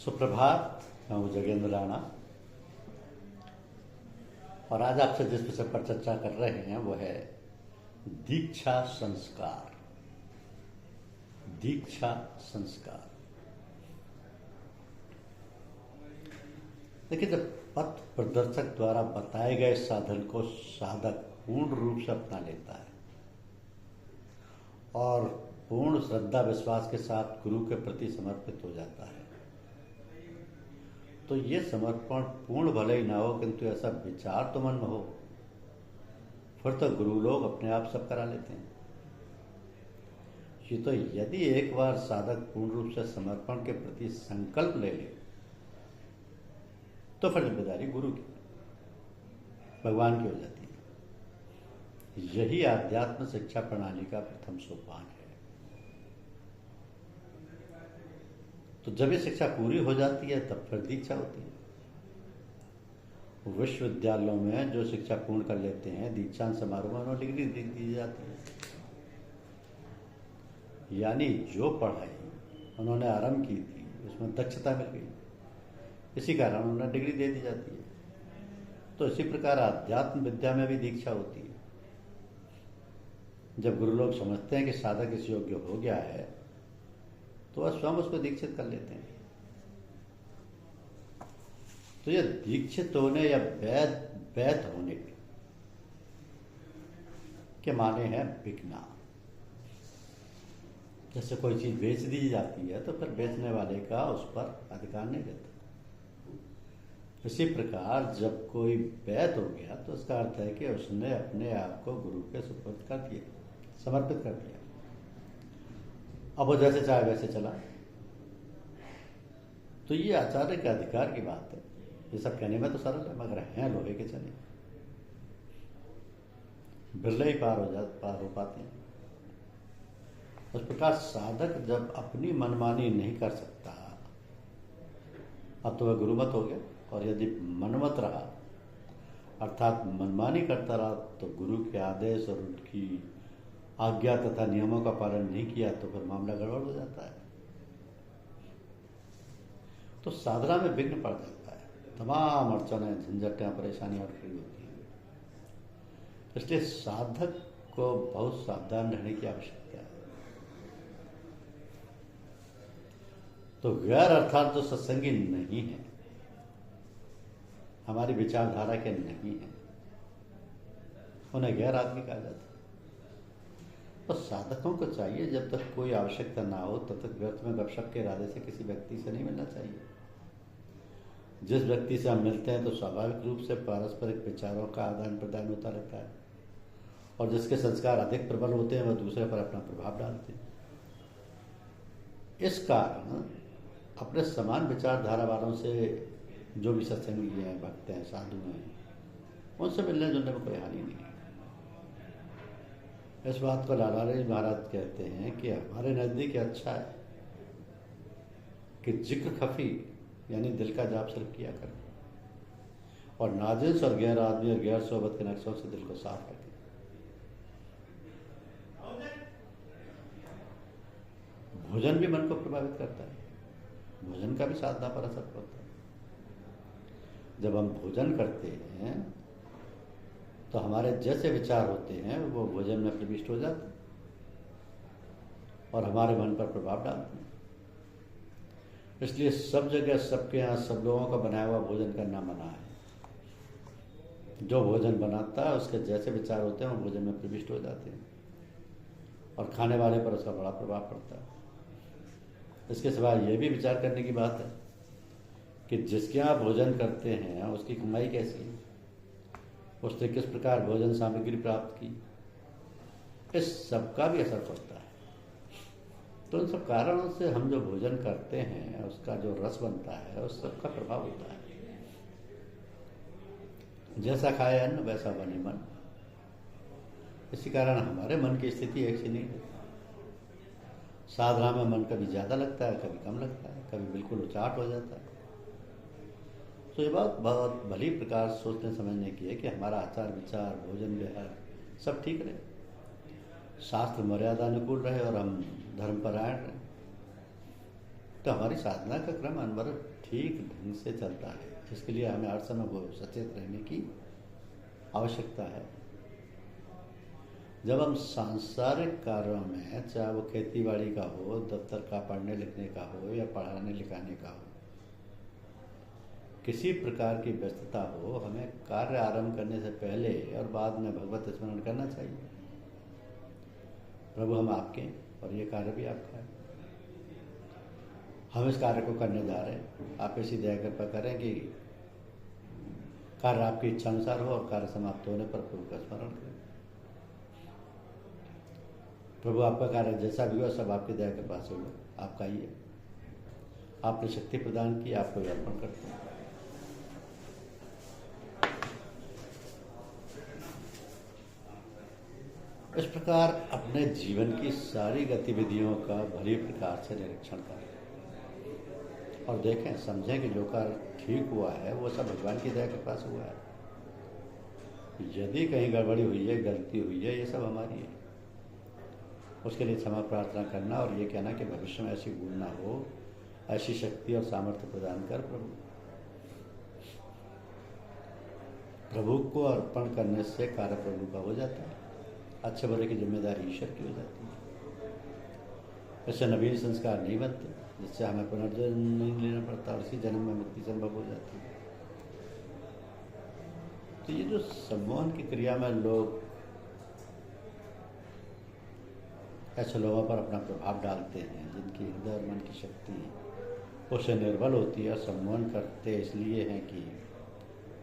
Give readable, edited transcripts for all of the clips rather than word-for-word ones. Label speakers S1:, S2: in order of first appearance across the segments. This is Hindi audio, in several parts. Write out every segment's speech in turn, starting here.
S1: सुप्रभात। मैं हूँ जगेंद्र राणा और आज आपसे जिस विषय पर चर्चा कर रहे हैं वो है दीक्षा संस्कार। दीक्षा संस्कार। देखिए, जब पथ प्रदर्शक द्वारा बताए गए साधन को साधक पूर्ण रूप से अपना लेता है और पूर्ण श्रद्धा विश्वास के साथ गुरु के प्रति समर्पित हो जाता है, तो ये समर्पण पूर्ण भले ही ना हो, किंतु ऐसा विचार तो मन में हो, फिर तो गुरु लोग अपने आप सब करा लेते हैं। ये तो यदि एक बार साधक पूर्ण रूप से समर्पण के प्रति संकल्प ले ले तो फिर जिम्मेदारी गुरु की, भगवान की हो जाती है। यही आध्यात्म शिक्षा प्रणाली का प्रथम सोपान है। तो जब ये शिक्षा पूरी हो जाती है तब फिर दीक्षा होती है। विश्वविद्यालयों में जो शिक्षा पूर्ण कर लेते हैं, दीक्षांत समारोह में उन्हें डिग्री दी जाती है। यानी जो पढ़ाई उन्होंने आरंभ की थी उसमें दक्षता मिल गई, इसी कारण उन्हें डिग्री दे दी जाती है। तो इसी प्रकार आध्यात्म विद्या में भी दीक्षा होती है। जब गुरु लोग समझते हैं कि साधक इस योग्य हो गया है तो वह स्वयं उसको दीक्षित कर लेते हैं। तो यह दीक्षित होने या वैध होने के माने हैं बिकना। जैसे कोई चीज बेच दी जाती है तो फिर बेचने वाले का उस पर अधिकार नहीं रहता। इसी प्रकार जब कोई वैध हो गया तो उसका अर्थ है कि उसने अपने आप को गुरु के सुपुर्द कर दिया, समर्पित कर दिया। अब वो जैसे चाहे वैसे चला। तो ये आचार्य के अधिकार की बात है। ये सब कहने में तो सरल है, मगर हैं लोहे के चने, बिरले ही पार हो पाते हैं। उस प्रकार साधक जब अपनी मनमानी नहीं कर सकता, अब तो वह गुरुमत हो गया, और यदि मनमत रहा अर्थात मनमानी करता रहा तो गुरु के आदेश और उनकी आज्ञा तथा नियमों का पालन नहीं किया तो फिर मामला गड़बड़ हो जाता है। तो साधना में विघ्न पड़ जाता है, तमाम अड़चनें, झंझटें, परेशानियां खड़ी होती हैं। इसलिए साधक को बहुत सावधान रहने की आवश्यकता है। तो गैर अर्थात जो सत्संगी नहीं है, हमारी विचारधारा के नहीं है, उन्हें गैर आदमी कहा जाता है। तो साधकों को चाहिए जब तक कोई आवश्यकता ना हो तब तक व्यर्थ में गपशप के इरादे से किसी व्यक्ति से नहीं मिलना चाहिए। जिस व्यक्ति से हम मिलते हैं तो स्वाभाविक रूप से पारस्परिक विचारों का आदान प्रदान होता रहता है, और जिसके संस्कार अधिक प्रबल होते हैं वह दूसरे पर अपना प्रभाव डालते हैं। इस कारण अपने समान विचारधारा वालों से, जो भी सत्संगी हैं, भक्त हैं, साधु हैं, उनसे मिलने जुलने में कोई हानि नहीं है। इस बात को लालारी महाराज कहते हैं कि हमारे नजदीक अच्छा है कि जिक्र खफी यानी दिल का जाप सिर्फ किया करें, और नाजिस और गैर आदमी और गैर सोबत के नक्शों से दिल को साफ रखें। भोजन भी मन को प्रभावित करता है, भोजन का भी साधना पर असर पड़ता है। जब हम भोजन करते हैं तो हमारे जैसे विचार होते हैं वो भोजन में प्रविष्ट हो जाते हैं और हमारे मन पर प्रभाव डालते हैं। इसलिए सब जगह, सबके यहाँ, सब लोगों का बनाया हुआ भोजन करना मना है। जो भोजन बनाता है उसके जैसे विचार होते हैं वो भोजन में प्रविष्ट हो जाते हैं और खाने वाले पर उसका बड़ा प्रभाव पड़ता है। इसके सिवाय ये भी विचार करने की बात है कि जिसके यहाँ भोजन करते हैं उसकी कमाई कैसी है, उसने किस प्रकार भोजन सामग्री प्राप्त की, इस सब का भी असर पड़ता है। तो इन सब कारणों से हम जो भोजन करते हैं उसका जो रस बनता है उस सब का प्रभाव होता है। जैसा खाए अन्न वैसा बने मन। इसी कारण हमारे मन की स्थिति ऐसी नहीं रहती। साधना में मन कभी ज्यादा लगता है, कभी कम लगता है, कभी बिल्कुल उचाट हो जाता है। तो ये बात बहुत भली प्रकार सोचने समझने की है कि हमारा आचार विचार, भोजन व्यवहार सब ठीक रहे, शास्त्र मर्यादा अनुकूल रहे और हम धर्मपरायण रहे। तो हमारी साधना का क्रम अनवरत ठीक ढंग से चलता है। इसके लिए हमें हर समय वो सचेत रहने की आवश्यकता है। जब हम सांसारिक कार्यों में, चाहे वो खेती बाड़ी का हो, दफ्तर का, पढ़ने लिखने का हो या पढ़ाने लिखाने का हो, किसी प्रकार की व्यस्तता हो, हमें कार्य आरंभ करने से पहले और बाद में भगवत स्मरण करना चाहिए। प्रभु हम आपके और ये कार्य भी आपका है, हम इस कार्य को करने जा रहे हैं, आप ऐसी दया कृपा करें कि कार्य आपकी इच्छा अनुसार हो और कार्य समाप्त होने पर प्रभु का स्मरण करें। प्रभु आपका कार्य जैसा भी हो सब आपकी दया के पास होगा, आपका ही है, आपने शक्ति प्रदान की, आपको अर्पण करते हैं। इस प्रकार अपने जीवन की सारी गतिविधियों का भली प्रकार से निरीक्षण करें और देखें, समझें कि जो कार्य ठीक हुआ है वो सब भगवान की दया के पास हुआ है। यदि कहीं गड़बड़ी हुई है, गलती हुई है, ये सब हमारी है। उसके लिए क्षमा प्रार्थना करना और ये कहना कि भविष्य में ऐसी भूल ना हो, ऐसी शक्ति और सामर्थ्य प्रदान कर प्रभु को अर्पण करने से कार्य प्रभु का हो जाता है। अच्छे बुरे की जिम्मेदारी ईश्वर की हो जाती है। इससे नवीन संस्कार नहीं बनते, जिससे हमें पुनर्जन्म नहीं लेना पड़ता और इसी जन्म में मुक्ति संभव हो जाती है। तो ये जो सम्मोहन की क्रिया में लोग ऐसे लोगों पर अपना प्रभाव डालते हैं, जिनकी हृदय और मन की शक्ति उससे निर्बल होती है, सम्मोहन करते इसलिए हैं कि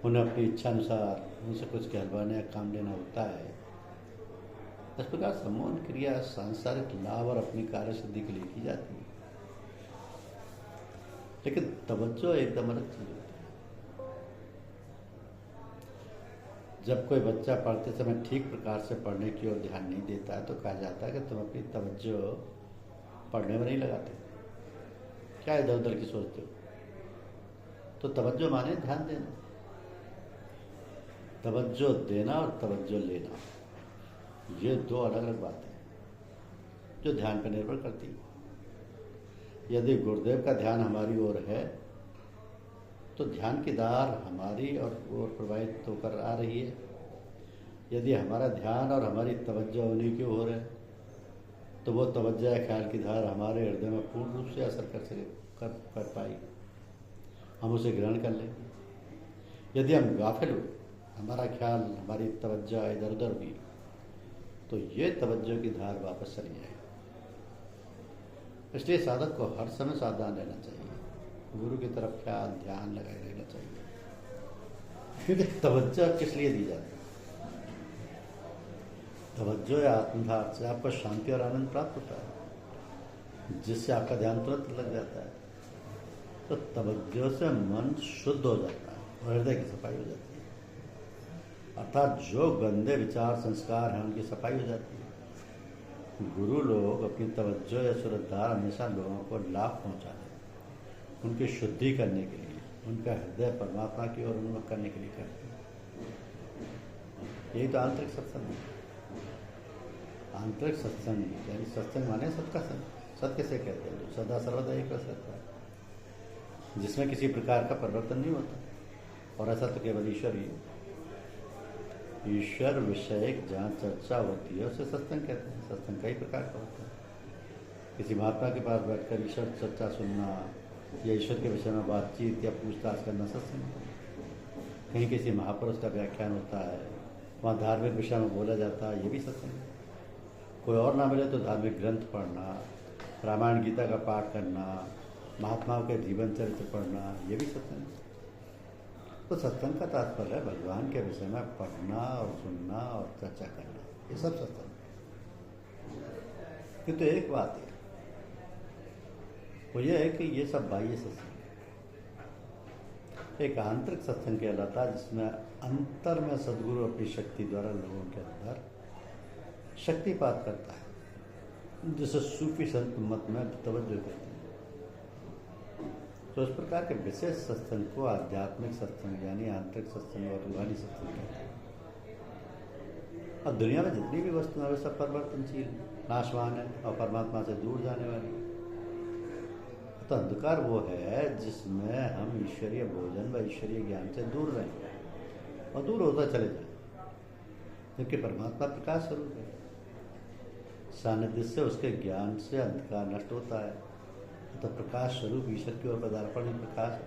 S1: उन्हें अपनी इच्छा अनुसार उनसे कुछ कहलवाने या काम लेना होता है। इस प्रकार सम्मोहन क्रिया सांसारिक लाभ और अपनी कार्य सिद्धि के लिए की जाती है, लेकिन तवज्जो एकदम अलग चीज होती है। जब कोई बच्चा पढ़ते समय ठीक प्रकार से पढ़ने की ओर ध्यान नहीं देता है तो कहा जाता है कि तुम अपनी तवज्जो पढ़ने में नहीं लगाते, क्या इधर उधर की सोचते हो। तो तवज्जो माने ध्यान देना, तवज्जो देना और तवज्जो लेना, ये दो अलग अलग बातें हैं जो ध्यान पर निर्भर करती है। यदि गुरुदेव का ध्यान हमारी ओर है तो ध्यान की धार हमारी ओर प्रवाहित होकर आ रही है। यदि हमारा ध्यान और हमारी तवज्जो उन्हीं की ओर है तो वो तवज्जो ख्याल की धार हमारे हृदय में पूर्ण रूप से असर कर पाएगी, हम उसे ग्रहण कर लेंगे। यदि हम गाफिल हो, हमारा ख्याल, हमारी तवज्जो इधर उधर हुई, तो ये तवज्जो की धार वापस चली जाएगी। इसलिए साधक को हर समय सावधान रहना चाहिए, गुरु की तरफ ख्याल ध्यान लगाए रहना चाहिए। क्योंकि तवज्जो किस लिए दी जाती है? तवज्जो या आत्मधार से आपको शांति और आनंद प्राप्त होता है, जिससे आपका ध्यान तुरंत लग जाता है। तो तवज्जो से मन शुद्ध हो जाता है और हृदय की सफाई हो जाती है, अर्थात जो गंदे विचार संस्कार हैं उनकी सफाई हो जाती है। गुरु लोग अपनी तवज्जो या सुरधार हमेशा लोगों को लाभ पहुंचाने, उनकी शुद्धि करने के लिए, उनका हृदय परमात्मा की ओर उन्मुख करने के लिए करते हैं। यही तो आंतरिक सत्संग है। आंतरिक सत्संग यानी सत्संग माने सबका संग, सत्य से कहते हैं, जो सदा सर्वदा एक रस रहता है, जिसमें किसी प्रकार का परिवर्तन नहीं होता। और ऐसा तो केवल ईश्वर ही है। ईश्वर विषयक जहाँ चर्चा होती है उसे सत्संग कहते हैं। सत्संग कई प्रकार का होता है। किसी महात्मा के पास बैठकर ईश्वर चर्चा सुनना या ईश्वर के विषय में बातचीत या पूछताछ करना सत्संग है। कहीं किसी महापुरुष का व्याख्यान होता है, वहाँ धार्मिक विषय में बोला जाता है, ये भी सत्संग है। कोई और ना मिले तो धार्मिक ग्रंथ पढ़ना, रामायण गीता का पाठ करना, महात्माओं के जीवन चरित्र पढ़ना, ये भी सत्संग है। तो सत्संग का तात्पर्य है भगवान के विषय में पढ़ना और सुनना और चर्चा करना, ये सब सत्संग है। किंतु एक बात है, वो ये है कि ये सब बाह्य सत्संग है। एक आंतरिक सत्संग कहलाता है जिसमें अंतर में सद्गुरु अपनी शक्ति द्वारा लोगों के अंदर शक्तिपात करता है, जिसे सूफी संत मत में तवज्जो कहते हैं। तो इस प्रकार के विशेष सत्संग को आध्यात्मिक सत्संग यानी आंतरिक सत्संग और रूहानी सत्संग कहते हैं। अब दुनिया में जितनी भी वस्तुएं हैं वे सब परिवर्तनशील, नाशवान है और परमात्मा से दूर जाने वाली। तो अंधकार वो है जिसमें हम ईश्वरीय भोजन व ईश्वरीय ज्ञान से दूर रहें और दूर होता चले जाए, क्योंकि परमात्मा प्रकाश स्वरूप है। सानिध्य से, उसके ज्ञान से अंधकार नष्ट होता है। तो प्रकाश स्वरूप ईश्वर की ओर पदार्पण ही प्रकाश है।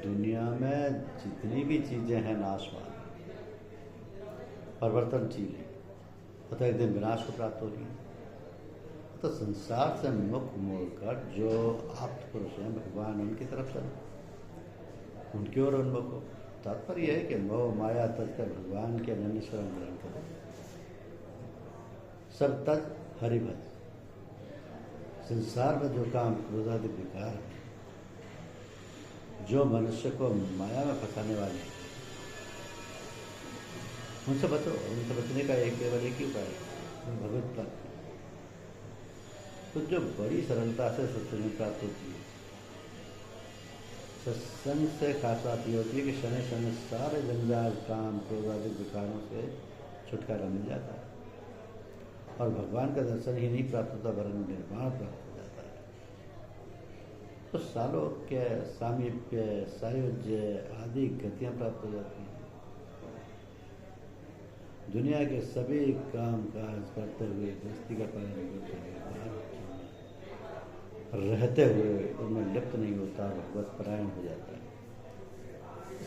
S1: दुनिया में जितनी भी चीजें हैं नाशवान, परिवर्तनशील है, तो एक दिन विनाश को प्राप्त हो रही है। तो संसार से मुख मोड़कर जो आप्त पुरुष हैं भगवान, उनकी तरफ चलो, उनकी ओर उन्मुख हो। तात्पर्य यह है कि मोह माया तज कर भगवान के अनन्य शरण ग्रहण करो, सब तज हरिभज। संसार में जो काम क्रोधादि विकार है, जो मनुष्य को माया में फंसाने वाले हैं, उनसे बचो। उनसे बचने का केवल एक ही उपाय है, भगवत प्राप्ति। तो जो बड़ी सरलता से सत्संग प्राप्त होती है, सत्संग से खास बात ये होती है कि क्षण क्षण सारे जंजाल, काम, क्रोध आदि विकारों से छुटकारा मिल जाता है और भगवान का दर्शन ही नहीं प्राप्त होता वरन निर्वाण प्राप्त हो जाता है। तो सालोक्य, सामीप्य, सायुज्य आदि गतियां प्राप्त हो जाती हैं। दुनिया के सभी काम काज करते हुए, गृहस्थी का पालन करते हुए, रहते हुए उनमें लिप्त नहीं होता, भगवत परायण हो जाता है।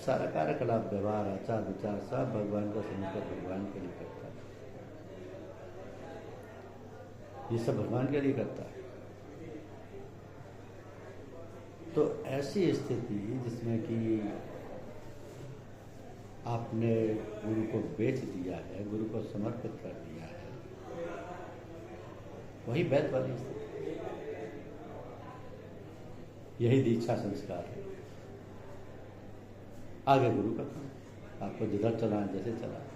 S1: सारा कार्यकलाप, व्यवहार, आचार विचार सब भगवान का समझकर भगवान के लिए करता है। ये सब भगवान के लिए करता है। तो ऐसी स्थिति जिसमें कि आपने गुरु को बेच दिया है, गुरु को समर्पित कर दिया है, वही वैध वाली स्थिति, यही दीक्षा संस्कार है। आगे गुरु का काम, आपको जिधर चलाना जैसे चलाना।